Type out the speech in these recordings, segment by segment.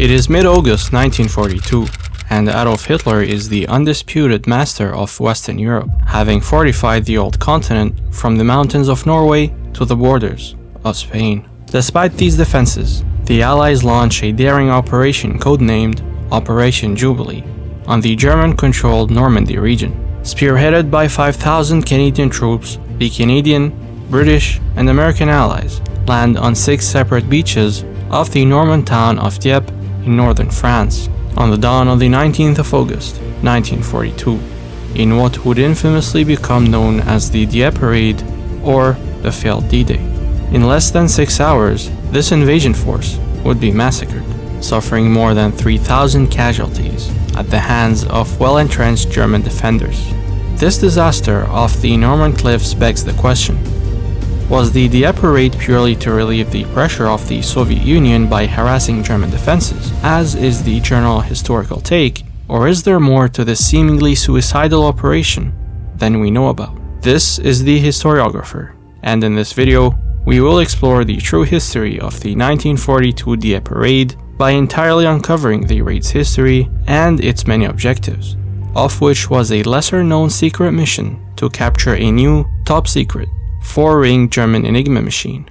It is mid-August 1942, and Adolf Hitler is the undisputed master of Western Europe, having fortified the old continent from the mountains of Norway to the borders of Spain. Despite these defenses, the Allies launched a daring operation codenamed Operation Jubilee on the German-controlled Normandy region. Spearheaded by 5,000 Canadian troops, the Canadian, British, and American allies land on 6 separate beaches off the Norman town of Dieppe in northern France on the dawn of the 19th of August, 1942, in what would infamously become known as the Dieppe Raid or the failed D-Day. In less than 6 hours, this invasion force would be massacred, suffering more than 3,000 casualties at the hands of well-entrenched German defenders. This disaster off the Norman cliffs begs the question: was the Dieppe Raid purely to relieve the pressure of the Soviet Union by harassing German defenses, as is the general historical take, or is there more to this seemingly suicidal operation than we know about? This is the historiographer, and in this video, we will explore the true history of the 1942 Dieppe Raid by entirely uncovering the raid's history and its many objectives, of which was a lesser-known secret mission to capture a new, top-secret, 4-ring German Enigma machine.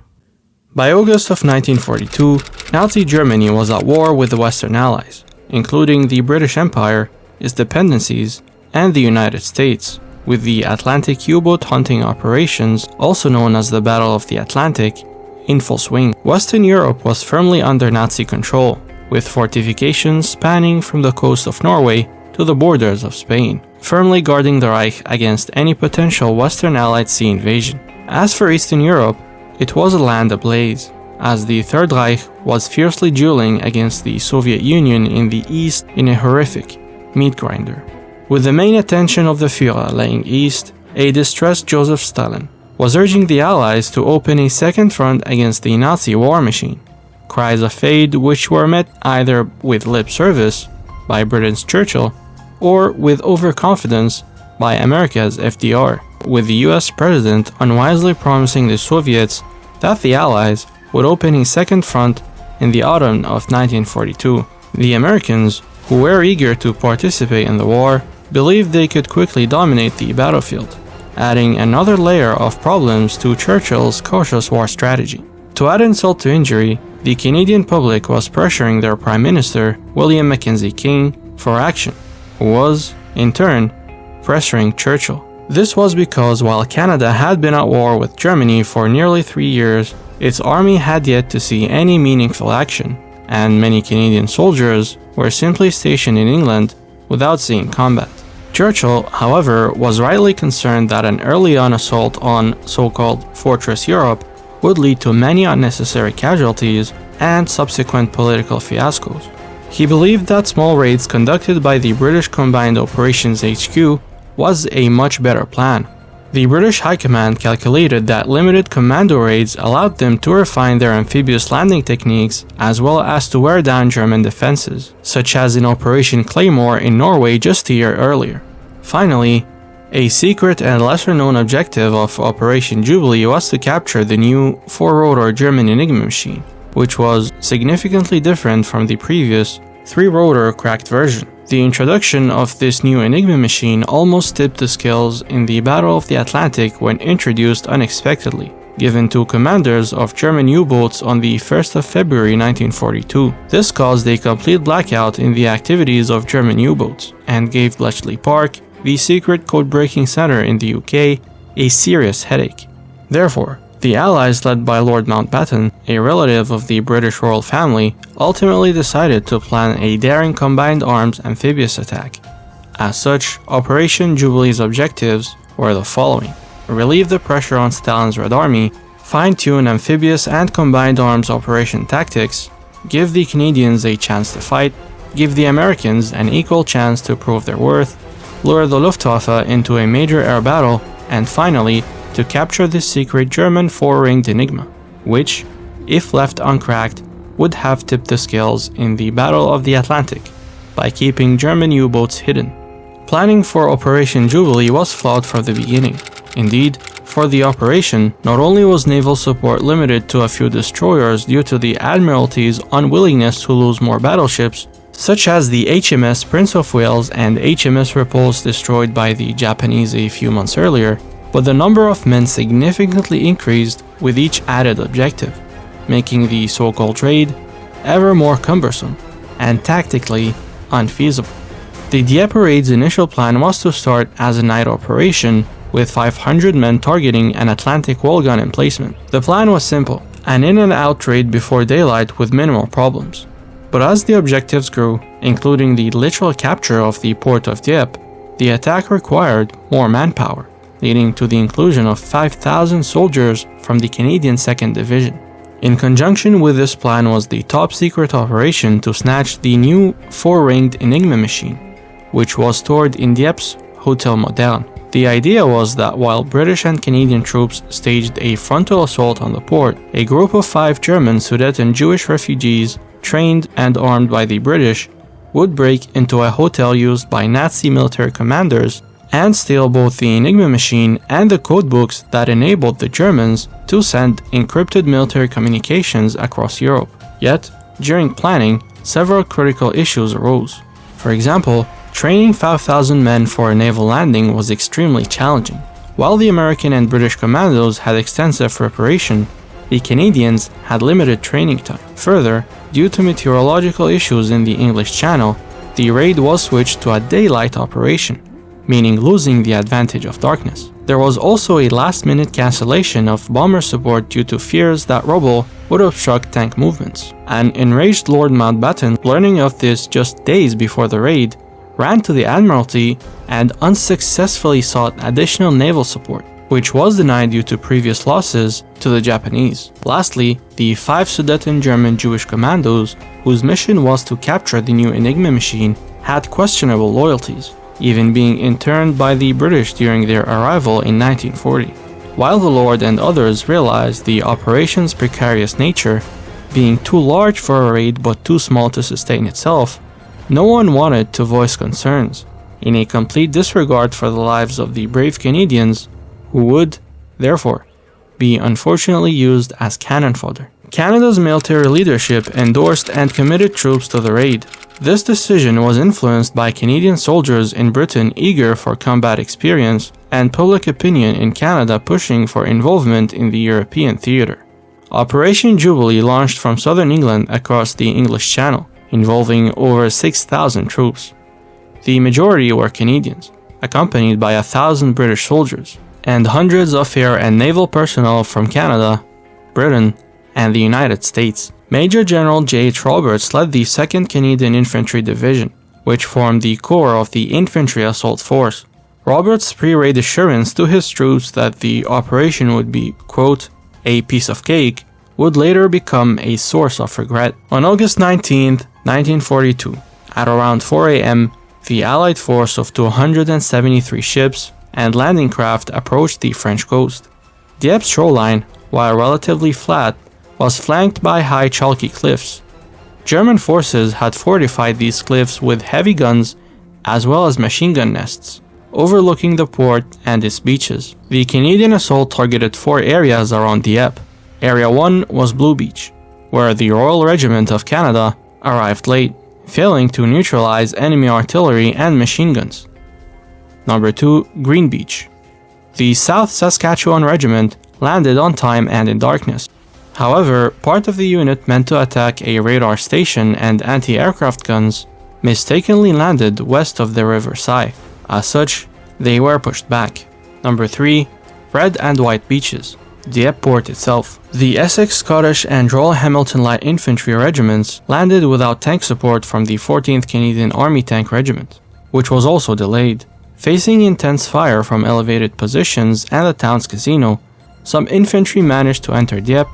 By August of 1942, Nazi Germany was at war with the Western Allies, including the British Empire, its dependencies, and the United States, with the Atlantic U-boat hunting operations, also known as the Battle of the Atlantic, in full swing. Western Europe was firmly under Nazi control, with fortifications spanning from the coast of Norway to the borders of Spain, firmly guarding the Reich against any potential Western Allied sea invasion. As for Eastern Europe, it was a land ablaze, as the Third Reich was fiercely dueling against the Soviet Union in the east in a horrific meat grinder. With the main attention of the Führer laying east, a distressed Joseph Stalin was urging the Allies to open a second front against the Nazi war machine. Cries of aid which were met either with lip service by Britain's Churchill or with overconfidence by America's FDR, with the US president unwisely promising the Soviets that the Allies would open a second front in the autumn of 1942. The Americans, who were eager to participate in the war, believed they could quickly dominate the battlefield, adding another layer of problems to Churchill's cautious war strategy. To add insult to injury, the Canadian public was pressuring their Prime Minister, William Mackenzie King, for action, who was, in turn, pressuring Churchill. This was because while Canada had been at war with Germany for nearly 3 years, its army had yet to see any meaningful action, and many Canadian soldiers were simply stationed in England without seeing combat. Churchill, however, was rightly concerned that an early-on assault on so-called Fortress Europe would lead to many unnecessary casualties and subsequent political fiascos. He believed that small raids conducted by the British Combined Operations HQ was a much better plan. The British High Command calculated that limited commando raids allowed them to refine their amphibious landing techniques as well as to wear down German defenses, such as in Operation Claymore in Norway just a year earlier. Finally, a secret and lesser-known objective of Operation Jubilee was to capture the new 4-rotor German Enigma machine, which was significantly different from the previous 3-rotor cracked version. The introduction of this new Enigma machine almost tipped the scales in the Battle of the Atlantic when introduced unexpectedly, given to commanders of German U-boats on the 1st of February 1942. This caused a complete blackout in the activities of German U-boats, and gave Bletchley Park, the secret code-breaking center in the UK, a serious headache. Therefore, the Allies, led by Lord Mountbatten, a relative of the British royal family, ultimately decided to plan a daring combined arms amphibious attack. As such, Operation Jubilee's objectives were the following: relieve the pressure on Stalin's Red Army, fine-tune amphibious and combined arms operation tactics, give the Canadians a chance to fight, give the Americans an equal chance to prove their worth, lure the Luftwaffe into a major air battle, and finally, to capture this secret German 4-ringed Enigma, which, if left uncracked, would have tipped the scales in the Battle of the Atlantic by keeping German U-boats hidden. Planning for Operation Jubilee was flawed from the beginning. Indeed, For the operation, not only was naval support limited to a few destroyers due to the Admiralty's unwillingness to lose more battleships, such as the HMS Prince of Wales and HMS Repulse destroyed by the Japanese a few months earlier, but the number of men significantly increased with each added objective, making the so-called raid ever more cumbersome and tactically unfeasible. The Dieppe Raid's initial plan was to start as a night operation with 500 men targeting an Atlantic wall gun emplacement. The plan was simple, an in and out raid before daylight with minimal problems. But as the objectives grew, including the literal capture of the port of Dieppe, the attack required more manpower, leading to the inclusion of 5,000 soldiers from the Canadian 2nd Division. In conjunction with this plan was the top-secret operation to snatch the new 4-ringed Enigma machine, which was stored in Dieppe's Hotel Moderne. The idea was that while British and Canadian troops staged a frontal assault on the port, a group of 5 German Sudeten Jewish refugees, trained and armed by the British, would break into a hotel used by Nazi military commanders and steal both the Enigma machine and the codebooks that enabled the Germans to send encrypted military communications across Europe. Yet, during planning, several critical issues arose. For example, training 5,000 men for a naval landing was extremely challenging. While the American and British commandos had extensive preparation, the Canadians had limited training time. Further, due to meteorological issues in the English Channel, the raid was switched to a daylight operation, meaning losing the advantage of darkness. There was also a last-minute cancellation of bomber support due to fears that rubble would obstruct tank movements. An enraged Lord Mountbatten, learning of this just days before the raid, ran to the Admiralty and unsuccessfully sought additional naval support, which was denied due to previous losses to the Japanese. Lastly, the 5 Sudeten German Jewish commandos, whose mission was to capture the new Enigma machine, had questionable loyalties, even being interned by the British during their arrival in 1940. While the Lord and others realized the operation's precarious nature, being too large for a raid but too small to sustain itself, no one wanted to voice concerns, in a complete disregard for the lives of the brave Canadians, who would, therefore, be unfortunately used as cannon fodder. Canada's military leadership endorsed and committed troops to the raid. This decision was influenced by Canadian soldiers in Britain eager for combat experience and public opinion in Canada pushing for involvement in the European theater. Operation Jubilee launched from southern England across the English Channel, involving over 6,000 troops. The majority were Canadians, accompanied by 1,000 British soldiers, and hundreds of air and naval personnel from Canada, Britain, and the United States. Major General J.H. Roberts led the 2nd Canadian Infantry Division, which formed the core of the Infantry Assault Force. Roberts' pre-raid assurance to his troops that the operation would be, quote, a piece of cake, would later become a source of regret. On August 19, 1942, at around 4 a.m., the Allied force of 273 ships and landing craft approached the French coast. Dieppe's shoreline, while relatively flat, was flanked by high chalky cliffs. German forces had fortified these cliffs with heavy guns as well as machine gun nests, overlooking the port and its beaches. The Canadian assault targeted 4 areas around Dieppe. Area 1 was Blue Beach, where the Royal Regiment of Canada arrived late, failing to neutralize enemy artillery and machine guns. Number 2, Green Beach. The South Saskatchewan Regiment landed on time and in darkness. However, part of the unit meant to attack a radar station and anti-aircraft guns mistakenly landed west of the River Sy. As such, they were pushed back. Number 3, Red and White Beaches. Dieppe Port itself. The Essex, Scottish, and Royal Hamilton Light Infantry regiments landed without tank support from the 14th Canadian Army Tank Regiment, which was also delayed. Facing intense fire from elevated positions and the town's casino, some infantry managed to enter Dieppe,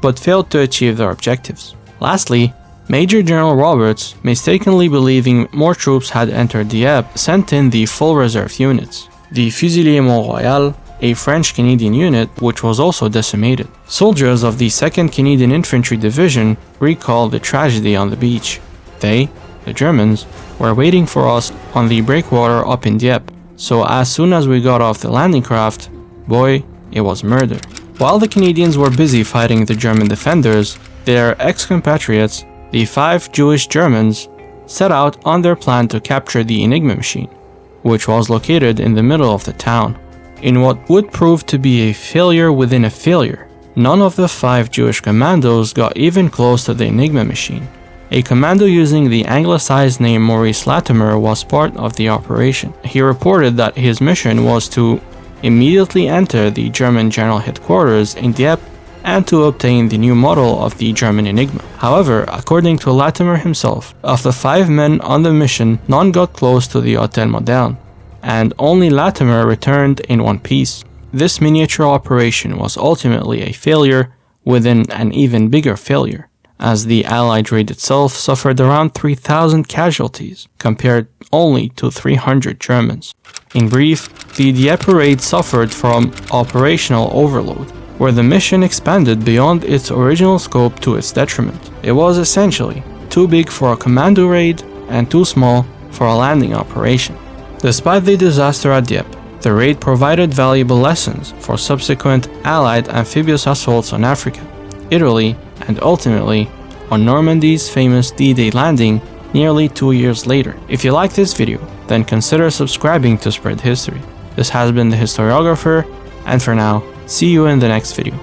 but failed to achieve their objectives. Lastly, Major General Roberts, mistakenly believing more troops had entered Dieppe, sent in the full reserve units, the Fusiliers Mont-Royal, a French-Canadian unit which was also decimated. Soldiers of the 2nd Canadian Infantry Division recalled the tragedy on the beach. They, the Germans, were waiting for us on the breakwater up in Dieppe, so as soon as we got off the landing craft, boy, it was murder. While the Canadians were busy fighting the German defenders, their ex-compatriots, the 5 Jewish Germans, set out on their plan to capture the Enigma machine, which was located in the middle of the town. In what would prove to be a failure within a failure, none of the 5 Jewish commandos got even close to the Enigma machine. A commando using the anglicized name Maurice Latimer was part of the operation. He reported that his mission was to immediately enter the German general headquarters in Dieppe and to obtain the new model of the German Enigma. However, according to Latimer himself, of the 5 men on the mission, none got close to the Hotel Moderne, and only Latimer returned in one piece. This miniature operation was ultimately a failure within an even bigger failure, as the Allied raid itself suffered around 3,000 casualties, compared only to 300 Germans. In brief, the Dieppe Raid suffered from operational overload, where the mission expanded beyond its original scope to its detriment. It was essentially too big for a commando raid and too small for a landing operation. Despite the disaster at Dieppe, the raid provided valuable lessons for subsequent Allied amphibious assaults on Africa, Italy, and ultimately on Normandy's famous D-Day landing nearly 2 years later. If you like this video, then consider subscribing to spread history. This has been the Historiographer, and for now, see you in the next video.